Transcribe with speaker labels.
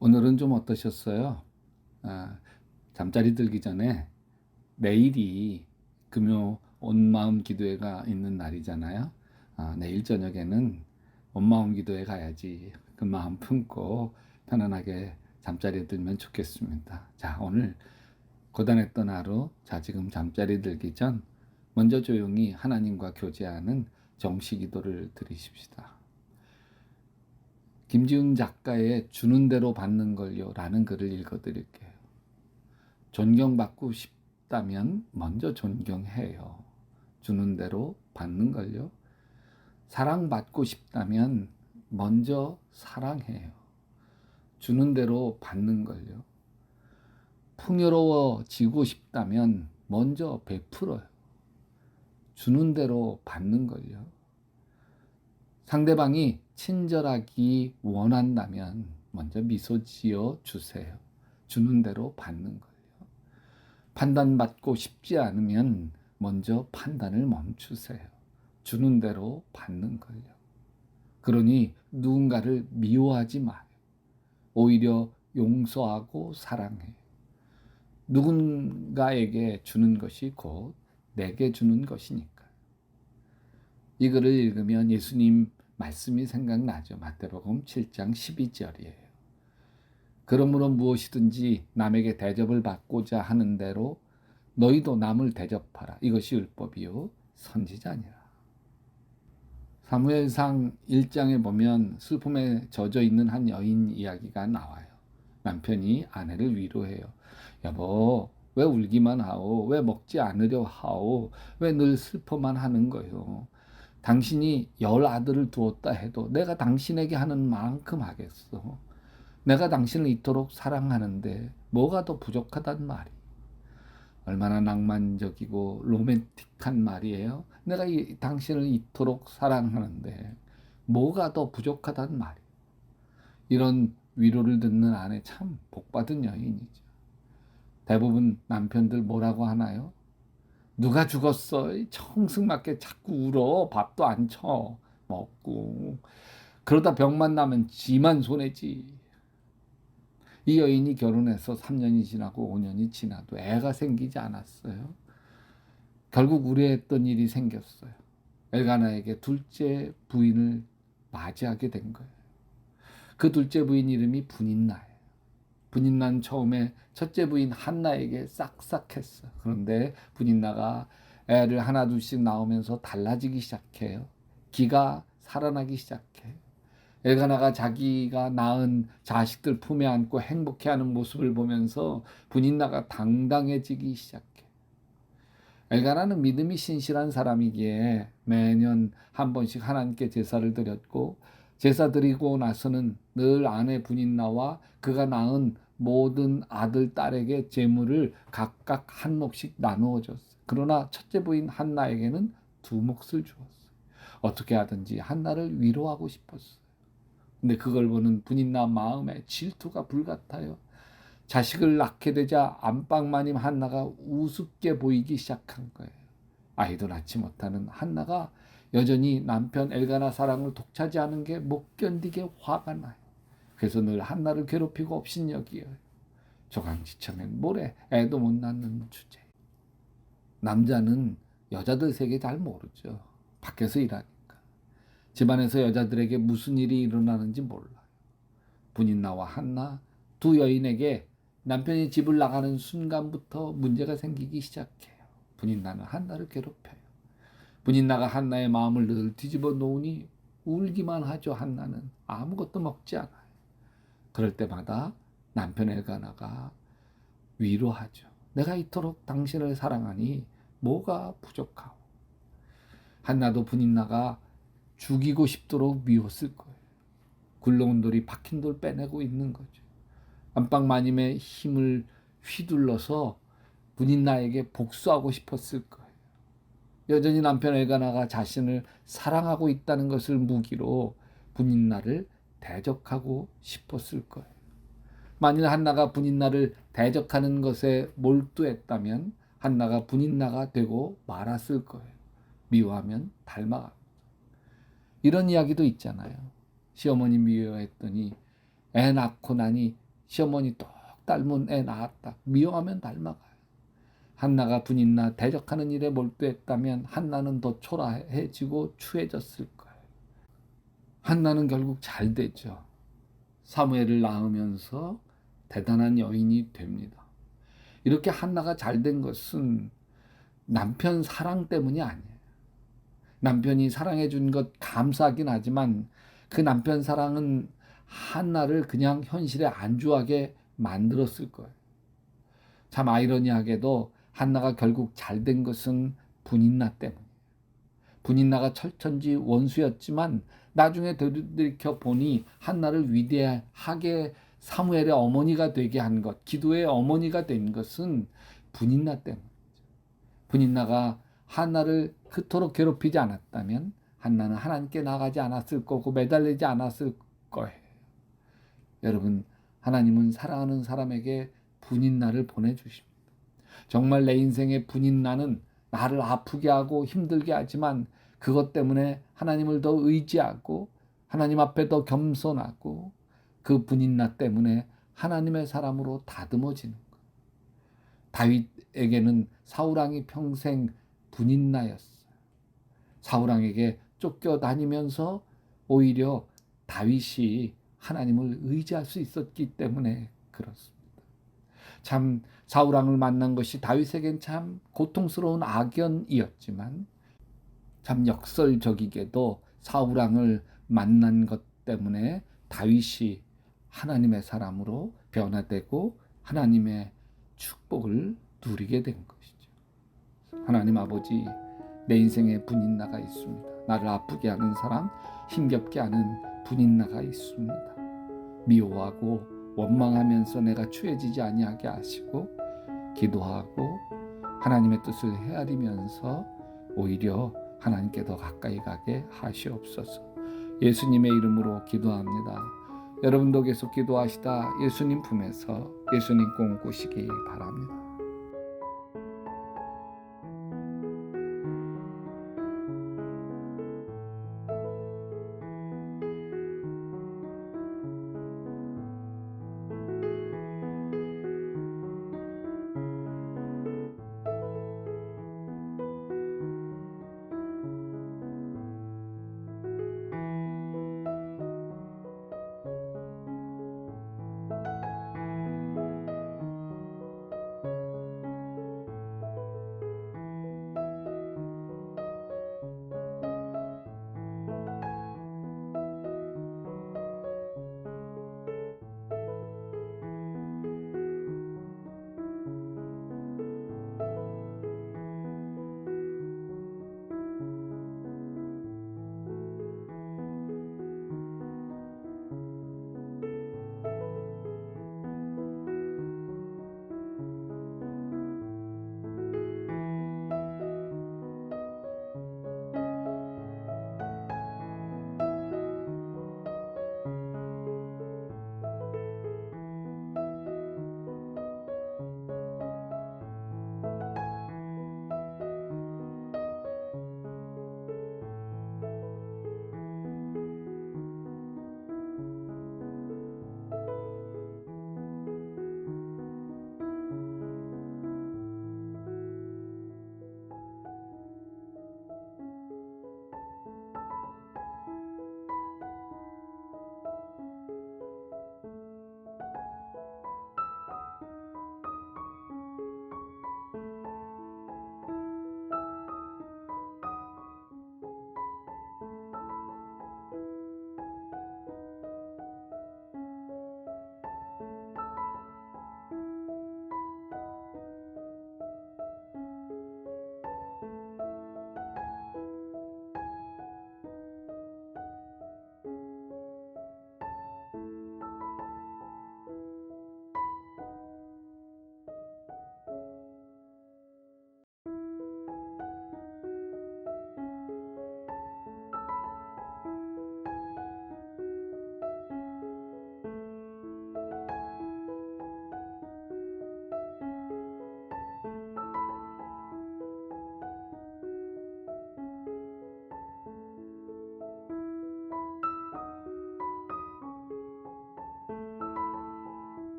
Speaker 1: 오늘은 좀 어떠셨어요? 잠자리 들기 전에 내일이 금요 온마음 기도회가 있는 날이잖아요. 내일 저녁에는 온마음 기도회 가야지. 그 마음 품고 편안하게 잠자리에 들면 좋겠습니다. 자, 오늘 고단했던 하루, 자, 지금 잠자리 들기 전 먼저 조용히 하나님과 교제하는 정시 기도를 드리십시다. 김지훈 작가의 주는 대로 받는 걸요 라는 글을 읽어드릴게요. 존경받고 싶다면 먼저 존경해요. 주는 대로 받는 걸요. 사랑받고 싶다면 먼저 사랑해요. 주는 대로 받는 걸요. 풍요로워지고 싶다면 먼저 베풀어요. 주는 대로 받는 걸요. 상대방이 친절하기 원한다면 먼저 미소 지어 주세요. 주는 대로 받는 거예요. 판단받고 싶지 않으면 먼저 판단을 멈추세요. 주는 대로 받는 거예요. 그러니 누군가를 미워하지 마요. 오히려 용서하고 사랑해요. 누군가에게 주는 것이 곧 내게 주는 것이니까. 이 글을 읽으면 예수님 말씀이 생각나죠. 마태복음 7장 12절이에요. 그러므로 무엇이든지 남에게 대접을 받고자 하는 대로 너희도 남을 대접하라. 이것이 율법이요 선지자니라. 사무엘상 1장에 보면 슬픔에 젖어 있는 한 여인 이야기가 나와요. 남편이 아내를 위로해요. 여보, 왜 울기만 하오? 왜 먹지 않으려 하오? 왜 늘 슬퍼만 하는 거요? 당신이 10아들을 두었다 해도 내가 당신에게 하는 만큼 하겠어. 내가 당신을 이토록 사랑하는데 뭐가 더 부족하단 말이. 얼마나 낭만적이고 로맨틱한 말이에요. 내가 당신을 이토록 사랑하는데 뭐가 더 부족하단 말이. 이런 위로를 듣는 아내 참 복받은 여인이죠. 대부분 남편들 뭐라고 하나요? 누가 죽었어? 청승맞게 자꾸 울어. 밥도 안 쳐. 먹고. 그러다 병만 나면 지만 손해지. 이 여인이 결혼해서 3년이 지나고 5년이 지나도 애가 생기지 않았어요. 결국 우려했던 일이 생겼어요. 엘가나에게 둘째 부인을 맞이하게 된 거예요. 그 둘째 부인 이름이 분인나예요. 분인나는 처음에 첫째 부인 한나에게 싹싹했어요. 그런데 분인나가 애를 하나 둘씩 낳으면서 달라지기 시작해요. 기가 살아나기 시작해요. 엘가나가 자기가 낳은 자식들 품에 안고 행복해하는 모습을 보면서 분인나가 당당해지기 시작해. 엘가나는 믿음이 신실한 사람이기에 매년 한 번씩 하나님께 제사를 드렸고 제사 드리고 나서는 늘 아내 분인나와 그가 낳은 모든 아들 딸에게 재물을 각각 한 몫씩 나누어 줬어요. 그러나 첫째 부인 한나에게는 2몫을 주었어요. 어떻게 하든지 한나를 위로하고 싶었어요. 근데 그걸 보는 분인나 마음에 질투가 불같아요. 자식을 낳게 되자 안방마님 한나가 우습게 보이기 시작한 거예요. 아이도 낳지 못하는 한나가 여전히 남편 엘가나 사랑을 독차지하는 게 못 견디게 화가 나요. 그래서 늘 한나를 괴롭히고 업신여기요. 조강지처는 모래 애도 못 낳는 주제. 남자는 여자들 세계 잘 모르죠. 밖에서 일하니까. 집안에서 여자들에게 무슨 일이 일어나는지 몰라요. 분인나와 한나 두 여인에게 남편이 집을 나가는 순간부터 문제가 생기기 시작해요. 분인나는 한나를 괴롭혀요. 분인나가 한나의 마음을 늘 뒤집어 놓으니 울기만 하죠. 한나는 아무것도 먹지 않아요. 그럴 때마다 남편 엘가나가 위로하죠. 내가 이토록 당신을 사랑하니 뭐가 부족하오. 한나도 분인나가 죽이고 싶도록 미웠을 거예요. 굴러온 돌이 박힌 돌 빼내고 있는 거죠. 안방 마님의 힘을 휘둘러서 분인나에게 복수하고 싶었을 거예요. 여전히 남편 엘가나가 자신을 사랑하고 있다는 것을 무기로 분인나를 대적하고 싶었을 거예요. 만일 한나가 분인나를 대적하는 것에 몰두했다면 한나가 분인나가 되고 말았을 거예요. 미워하면 닮아갑니다. 이런 이야기도 있잖아요. 시어머니 미워했더니 애 낳고 나니 시어머니 똑 닮은 애 낳았다. 미워하면 닮아가요. 한나가 분인나 대적하는 일에 몰두했다면 한나는 더 초라해지고 추해졌을 거예요. 한나는 결국 잘 되죠. 사무엘을 낳으면서 대단한 여인이 됩니다. 이렇게 한나가 잘 된 것은 남편 사랑 때문이 아니에요. 남편이 사랑해 준 것 감사하긴 하지만 그 남편 사랑은 한나를 그냥 현실에 안주하게 만들었을 거예요. 참 아이러니하게도 한나가 결국 잘 된 것은 분인나 때문이에요. 분인나가 철천지 원수였지만 나중에 되돌이켜 보니 한나를 위대하게 사무엘의 어머니가 되게 한 것, 기도의 어머니가 된 것은 분인나 때문이죠. 분인나가 한나를 그토록 괴롭히지 않았다면 한나는 하나님께 나가지 않았을 거고 매달리지 않았을 거예요. 여러분, 하나님은 사랑하는 사람에게 분인나를 보내주십니다. 정말 내 인생의 분인나는 나를 아프게 하고 힘들게 하지만 그것 때문에 하나님을 더 의지하고 하나님 앞에 더 겸손하고 그 분인나 때문에 하나님의 사람으로 다듬어지는 거예요. 다윗에게는 사울왕이 평생 분인나였어요. 사울왕에게 쫓겨다니면서 오히려 다윗이 하나님을 의지할 수 있었기 때문에 그렇습니다. 참 사울왕을 만난 것이 다윗에겐 참 고통스러운 악연이었지만 참 역설적이게도 사울왕을 만난 것 때문에 다윗이 하나님의 사람으로 변화되고 하나님의 축복을 누리게 된 것이죠. 하나님 아버지, 내 인생에 분인나가 있습니다. 나를 아프게 하는 사람, 힘겹게 하는 분인나가 있습니다. 미워하고 원망하면서 내가 추해지지 아니하게 하시고 기도하고 하나님의 뜻을 헤아리면서 오히려 하나님께 더 가까이 가게 하시옵소서. 예수님의 이름으로 기도합니다. 여러분도 계속 기도하시다 예수님 품에서 예수님 꿈꾸시기 바랍니다.